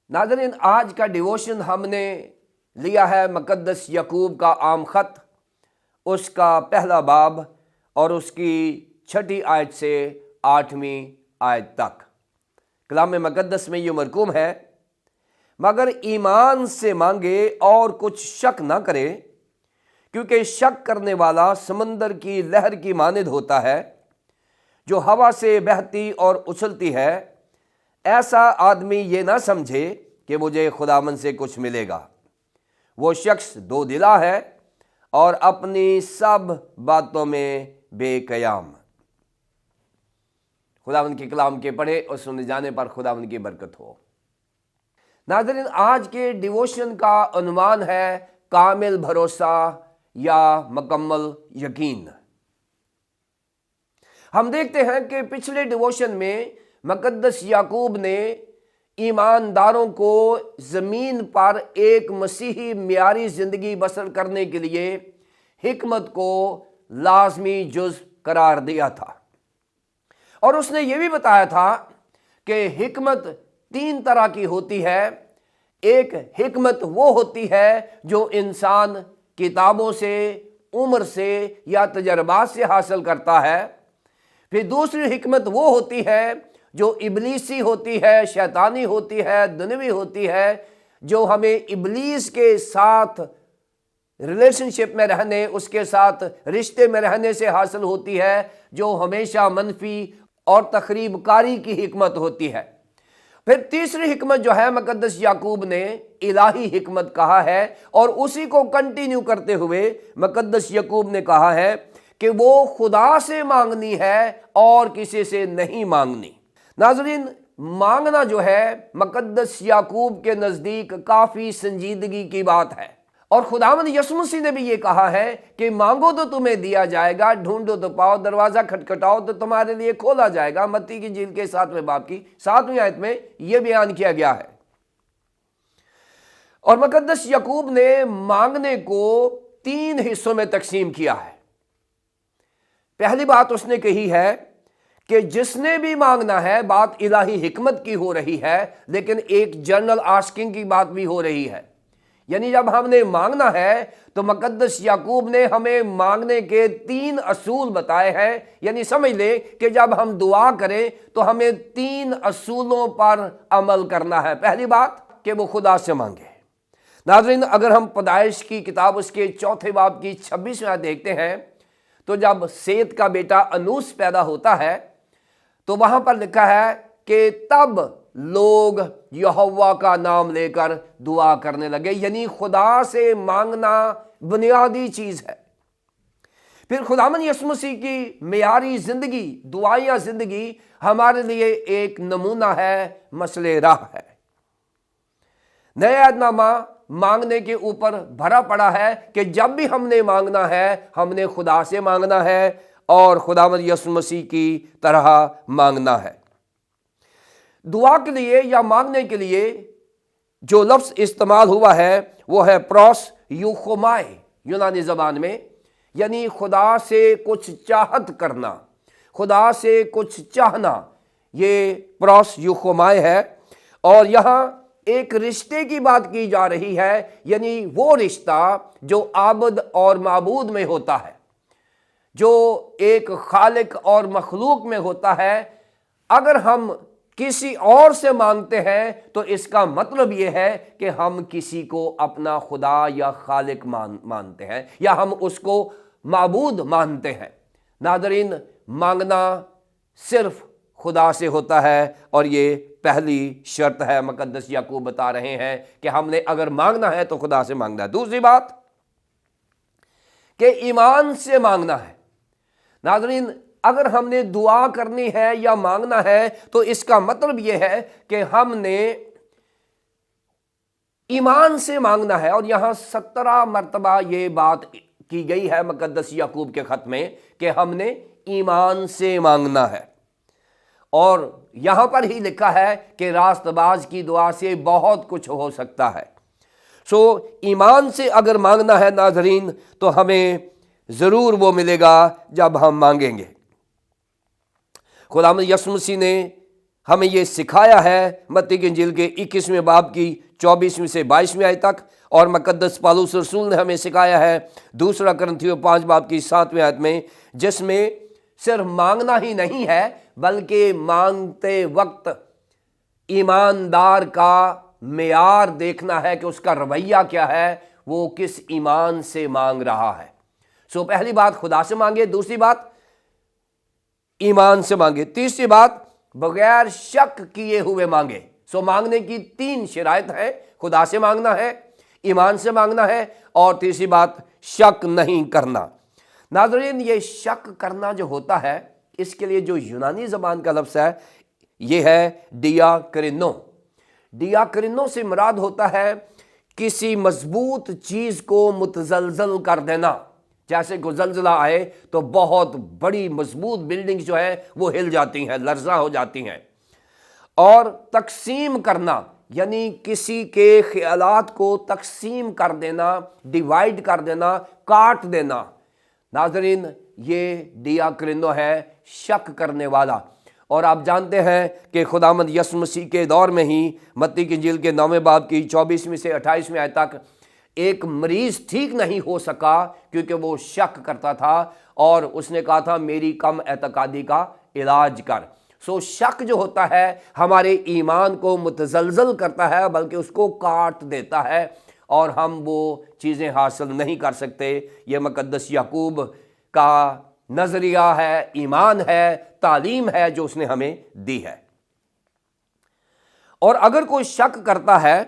ناظرین، آج کا ڈیووشن ہم نے لیا ہے مقدس یعقوب کا عام خط، اس کا پہلا باب اور اس کی 6 آیت سے 8ویں آیت تک۔ کلام مقدس میں یہ مرقوم ہے، مگر ایمان سے مانگے اور کچھ شک نہ کرے، کیونکہ شک کرنے والا سمندر کی لہر کی مانند ہوتا ہے جو ہوا سے بہتی اور اچھلتی ہے۔ ایسا آدمی یہ نہ سمجھے کہ مجھے خداوند سے کچھ ملے گا۔ وہ شخص دو دلا ہے اور اپنی سب باتوں میں بے قیام۔ خداوند کے کلام کے پڑھے اور سنے جانے پر خداوند کی برکت ہو۔ ناظرین، آج کے ڈیووشن کا عنوان ہے کامل بھروسہ یا مکمل یقین۔ ہم دیکھتے ہیں کہ پچھلے ڈیووشن میں مقدس یعقوب نے ایمانداروں کو زمین پر ایک مسیحی معیاری زندگی بسر کرنے کے لیے حکمت کو لازمی جز قرار دیا تھا، اور اس نے یہ بھی بتایا تھا کہ حکمت 3 طرح کی ہوتی ہے۔ ایک حکمت وہ ہوتی ہے جو انسان کتابوں سے، عمر سے یا تجربات سے حاصل کرتا ہے۔ پھر دوسری حکمت وہ ہوتی ہے جو ابلیسی ہوتی ہے، شیطانی ہوتی ہے، دنیوی ہوتی ہے، جو ہمیں ابلیس کے ساتھ ریلیشن شپ میں رہنے، اس کے ساتھ رشتے میں رہنے سے حاصل ہوتی ہے، جو ہمیشہ منفی اور تخریب کاری کی حکمت ہوتی ہے۔ پھر تیسری حکمت جو ہے مقدس یعقوب نے الہی حکمت کہا ہے، اور اسی کو کنٹینیو کرتے ہوئے مقدس یعقوب نے کہا ہے کہ وہ خدا سے مانگنی ہے اور کسی سے نہیں مانگنی۔ ناظرین، مانگنا جو ہے مقدس یعقوب کے نزدیک کافی سنجیدگی کی بات ہے، اور خداوند یسوع مسیح نے بھی یہ کہا ہے کہ مانگو تو تمہیں دیا جائے گا، ڈھونڈو تو پاؤ، دروازہ کھٹکھٹاؤ تو تمہارے لیے کھولا جائے گا۔ متی کی انجیل کے 7ویں باب کی 7ویں آیت میں یہ بیان کیا گیا ہے۔ اور مقدس یعقوب نے مانگنے کو 3 حصوں میں تقسیم کیا ہے۔ پہلی بات اس نے کہی ہے کہ جس نے بھی مانگنا ہے، بات الہی حکمت کی ہو رہی ہے، لیکن ایک جنرل آسکنگ کی بات بھی ہو رہی ہے۔ یعنی جب ہم نے مانگنا ہے تو مقدس یعقوب نے ہمیں مانگنے کے 3 اصول بتائے ہیں۔ یعنی سمجھ لیں کہ جب ہم دعا کریں تو ہمیں 3 اصولوں پر عمل کرنا ہے۔ پہلی بات کہ وہ خدا سے مانگے۔ ناظرین، اگر ہم پیدائش کی کتاب اس کے 4 باب کی 26ویں آیت دیکھتے ہیں تو جب سیت کا بیٹا انوس پیدا ہوتا ہے تو وہاں پر لکھا ہے کہ تب لوگ یہوہ کا نام لے کر دعا کرنے لگے۔ یعنی خدا سے مانگنا بنیادی چیز ہے۔ پھر خداوند یسوع مسیح کی معیاری زندگی، دعائیہ زندگی ہمارے لیے ایک نمونہ ہے، مسئلہ راہ ہے۔ نیا عہد نامہ مانگنے کے اوپر بھرا پڑا ہے کہ جب بھی ہم نے مانگنا ہے، ہم نے خدا سے مانگنا ہے اور خداوند یسوع مسیح کی طرح مانگنا ہے۔ دعا کے لیے یا مانگنے کے لیے جو لفظ استعمال ہوا ہے وہ ہے پروس یوخومائے یونانی زبان میں، یعنی خدا سے کچھ چاہت کرنا، خدا سے کچھ چاہنا، یہ پروس یوخومائے ہے۔ اور یہاں ایک رشتے کی بات کی جا رہی ہے، یعنی وہ رشتہ جو عابد اور معبود میں ہوتا ہے، جو ایک خالق اور مخلوق میں ہوتا ہے۔ اگر ہم کسی اور سے مانگتے ہیں تو اس کا مطلب یہ ہے کہ ہم کسی کو اپنا خدا یا خالق مانتے ہیں، یا ہم اس کو معبود مانتے ہیں۔ ناظرین، مانگنا صرف خدا سے ہوتا ہے، اور یہ پہلی شرط ہے مقدس یعقوب بتا رہے ہیں کہ ہم نے اگر مانگنا ہے تو خدا سے مانگنا ہے۔ دوسری بات کہ ایمان سے مانگنا ہے۔ ناظرین، اگر ہم نے دعا کرنی ہے یا مانگنا ہے تو اس کا مطلب یہ ہے کہ ہم نے ایمان سے مانگنا ہے، اور یہاں 17 مرتبہ یہ بات کی گئی ہے مقدس یعقوب کے خط میں کہ ہم نے ایمان سے مانگنا ہے۔ اور یہاں پر ہی لکھا ہے کہ راست باز کی دعا سے بہت کچھ ہو سکتا ہے۔ ایمان سے اگر مانگنا ہے ناظرین تو ہمیں ضرور وہ ملے گا جب ہم مانگیں گے۔ خداوند یسوع مسیح نے ہمیں یہ سکھایا ہے متی کی انجیل کے 21ویں باب کی 24ویں سے 22ویں آیت تک، اور مقدس پالوس رسول نے ہمیں سکھایا ہے دوسرا کرنتھیوں 5 باب کی 7ویں آیت میں، جس میں صرف مانگنا ہی نہیں ہے بلکہ مانگتے وقت ایماندار کا معیار دیکھنا ہے کہ اس کا رویہ کیا ہے، وہ کس ایمان سے مانگ رہا ہے۔ پہلی بات خدا سے مانگے، دوسری بات ایمان سے مانگے، تیسری بات بغیر شک کیے ہوئے مانگے۔ مانگنے کی 3 شرائط ہیں، خدا سے مانگنا ہے، ایمان سے مانگنا ہے، اور تیسری بات شک نہیں کرنا۔ ناظرین، یہ شک کرنا جو ہوتا ہے، اس کے لیے جو یونانی زبان کا لفظ ہے یہ ہے ڈیا کرینو۔ ڈیا کرینو سے مراد ہوتا ہے کسی مضبوط چیز کو متزلزل کر دینا۔ جیسے کوئی زلزلہ آئے تو بہت بڑی مضبوط بلڈنگ جو ہے وہ ہل جاتی ہیں، لرزہ ہو جاتی ہیں۔ اور تقسیم کرنا یعنی کسی کے خیالات کو تقسیم کر دینا، ڈیوائیڈ کر دینا، کاٹ دینا۔ ناظرین، یہ ڈیا کرینو ہے، شک کرنے والا۔ اور آپ جانتے ہیں کہ خداوند یسوع مسیح کے دور میں ہی متی کی انجیل کے 9ویں باب کی 24ویں سے 28ویں آیت تک ایک مریض ٹھیک نہیں ہو سکا کیونکہ وہ شک کرتا تھا، اور اس نے کہا تھا میری کم اعتقادی کا علاج کر۔ شک جو ہوتا ہے ہمارے ایمان کو متزلزل کرتا ہے، بلکہ اس کو کاٹ دیتا ہے، اور ہم وہ چیزیں حاصل نہیں کر سکتے۔ یہ مقدس یعقوب کا نظریہ ہے، ایمان ہے، تعلیم ہے جو اس نے ہمیں دی ہے۔ اور اگر کوئی شک کرتا ہے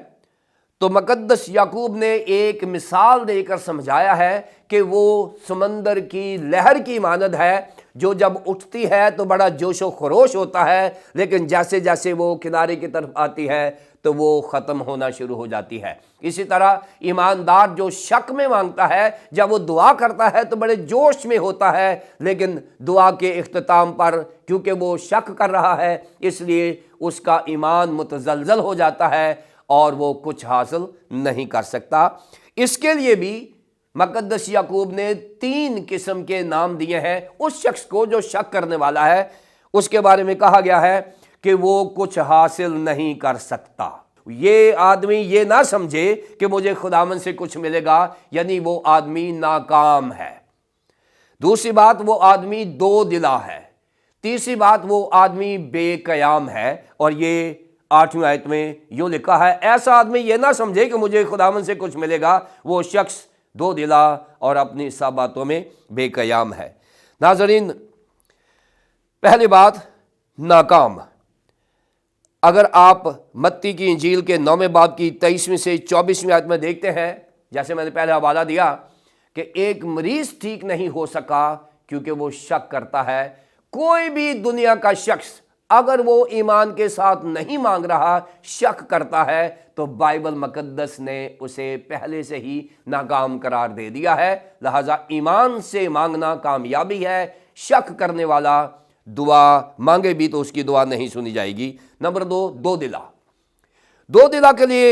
تو مقدس یعقوب نے ایک مثال دے کر سمجھایا ہے کہ وہ سمندر کی لہر کی مانند ہے، جو جب اٹھتی ہے تو بڑا جوش و خروش ہوتا ہے، لیکن جیسے جیسے وہ کنارے کی طرف آتی ہے تو وہ ختم ہونا شروع ہو جاتی ہے۔ اسی طرح ایماندار جو شک میں مانگتا ہے، جب وہ دعا کرتا ہے تو بڑے جوش میں ہوتا ہے، لیکن دعا کے اختتام پر کیونکہ وہ شک کر رہا ہے، اس لیے اس کا ایمان متزلزل ہو جاتا ہے اور وہ کچھ حاصل نہیں کر سکتا۔ اس کے لیے بھی مقدس یعقوب نے 3 قسم کے نام دیے ہیں اس شخص کو جو شک کرنے والا ہے۔ اس کے بارے میں کہا گیا ہے کہ وہ کچھ حاصل نہیں کر سکتا۔ یہ آدمی یہ نہ سمجھے کہ مجھے خداوند سے کچھ ملے گا، یعنی وہ آدمی ناکام ہے۔ دوسری بات، وہ آدمی 2 دلا ہے۔ تیسری بات، وہ آدمی بے قیام ہے۔ اور یہ 8ویں آیت میں یوں لکھا ہے، ایسا آدمی یہ نہ سمجھے کہ مجھے خداوند سے کچھ ملے گا، وہ شخص 2 دلا اور اپنی سب باتوں میں بے قیام ہے۔ ناظرین، پہلی بات، ناکام۔ اگر آپ متی کی انجیل کے 9ویں باب کی 23ویں سے 24ویں آیت میں دیکھتے ہیں، جیسے میں نے پہلے حوالہ دیا کہ ایک مریض ٹھیک نہیں ہو سکا کیونکہ وہ شک کرتا ہے۔ کوئی بھی دنیا کا شخص اگر وہ ایمان کے ساتھ نہیں مانگ رہا، شک کرتا ہے، تو بائبل مقدس نے اسے پہلے سے ہی ناکام قرار دے دیا ہے۔ لہٰذا ایمان سے مانگنا کامیابی ہے۔ شک کرنے والا دعا مانگے بھی تو اس کی دعا نہیں سنی جائے گی۔ نمبر 2 دلا۔ 2 دلا کے لیے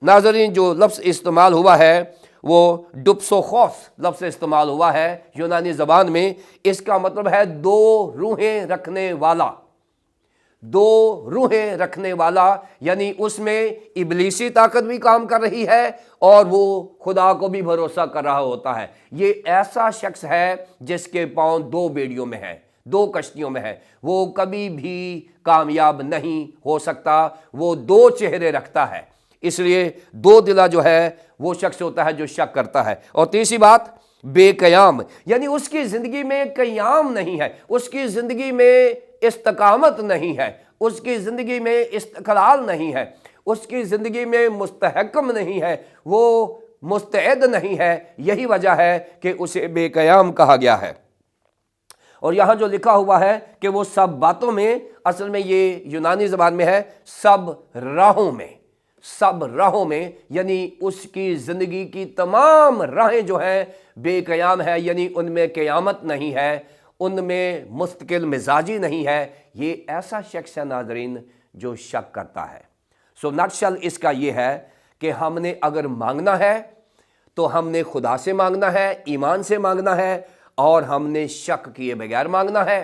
ناظرین جو لفظ استعمال ہوا ہے وہ ڈپسوخوس لفظ استعمال ہوا ہے یونانی زبان میں۔ اس کا مطلب ہے 2 روحیں رکھنے والا۔ 2 روحیں رکھنے والا، یعنی اس میں ابلیسی طاقت بھی کام کر رہی ہے اور وہ خدا کو بھی بھروسہ کر رہا ہوتا ہے۔ یہ ایسا شخص ہے جس کے پاؤں 2 بیڑیوں میں ہیں، 2 کشتیوں میں ہے۔ وہ کبھی بھی کامیاب نہیں ہو سکتا، وہ 2 چہرے رکھتا ہے۔ اس لیے 2 دلا جو ہے وہ شخص ہوتا ہے جو شک کرتا ہے۔ اور تیسری بات، بے قیام، یعنی اس کی زندگی میں قیام نہیں ہے، اس کی زندگی میں استقامت نہیں ہے، اس کی زندگی میں استقلال نہیں ہے، اس کی زندگی میں مستحکم نہیں ہے، وہ مستعد نہیں ہے۔ یہی وجہ ہے کہ اسے بے قیام کہا گیا ہے۔ اور یہاں جو لکھا ہوا ہے کہ وہ سب باتوں میں، اصل میں یہ یونانی زبان میں ہے سب راہوں میں۔ سب راہوں میں یعنی اس کی زندگی کی تمام راہیں جو ہیں بے قیام ہے، یعنی ان میں قیامت نہیں ہے، ان میں مستقل مزاجی نہیں ہے۔ یہ ایسا شخص ہے ناظرین جو شک کرتا ہے۔ نٹشل اس کا یہ ہے کہ ہم نے اگر مانگنا ہے تو ہم نے خدا سے مانگنا ہے، ایمان سے مانگنا ہے، اور ہم نے شک کیے بغیر مانگنا ہے۔